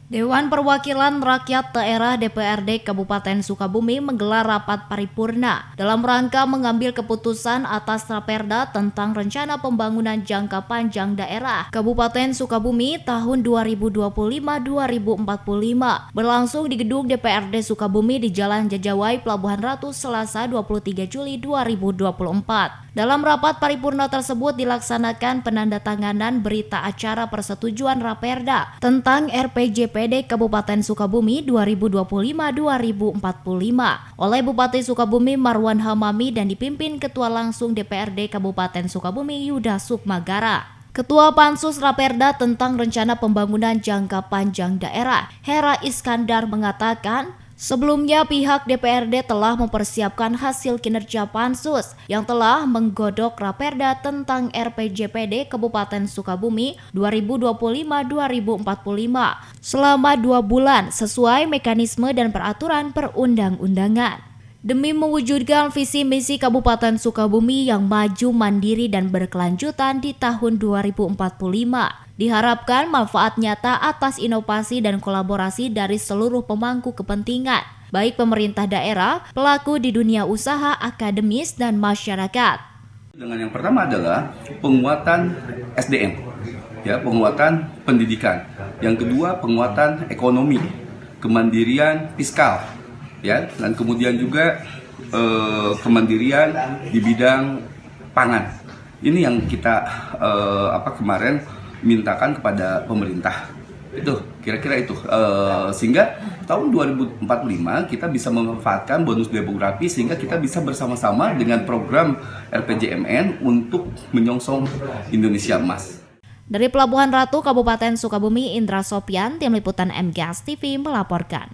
Dewan Perwakilan Rakyat Daerah DPRD Kabupaten Sukabumi menggelar rapat paripurna dalam rangka mengambil keputusan atas Raperda tentang Rencana Pembangunan Jangka Panjang Daerah Kabupaten Sukabumi tahun 2025-2045 berlangsung di gedung DPRD Sukabumi di Jalan Jajawai, Pelabuhan Ratu, Selasa 23 Juli 2024. Dalam rapat paripurna tersebut dilaksanakan penandatanganan berita acara persetujuan Raperda tentang RPJPD Kabupaten Sukabumi 2025-2045 oleh Bupati Sukabumi Marwan Hamami dan dipimpin Ketua Langsung DPRD Kabupaten Sukabumi Yuda Sukmagara. Ketua Pansus Raperda tentang Rencana Pembangunan Jangka Panjang Daerah, Hera Iskandar, mengatakan sebelumnya pihak DPRD telah mempersiapkan hasil kinerja Pansus yang telah menggodok Raperda tentang RPJPD Kabupaten Sukabumi 2025-2045 selama 2 bulan sesuai mekanisme dan peraturan perundang-undangan. Demi mewujudkan visi misi Kabupaten Sukabumi yang maju, mandiri, dan berkelanjutan di tahun 2045, diharapkan manfaat nyata atas inovasi dan kolaborasi dari seluruh pemangku kepentingan, baik pemerintah daerah, pelaku di dunia usaha, akademis, dan masyarakat. Dengan yang pertama adalah penguatan SDM, penguatan pendidikan. Yang kedua, penguatan ekonomi, kemandirian fiskal, dan kemudian juga kemandirian di bidang pangan. Ini yang kita kemarin mintakan kepada pemerintah. Itu kira-kira itu sehingga tahun 2045 kita bisa memanfaatkan bonus demografi sehingga kita bisa bersama-sama dengan program RPJMN untuk menyongsong Indonesia Emas. Dari Pelabuhan Ratu, Kabupaten Sukabumi, Indra Sopyan, Tim Liputan MGS TV melaporkan.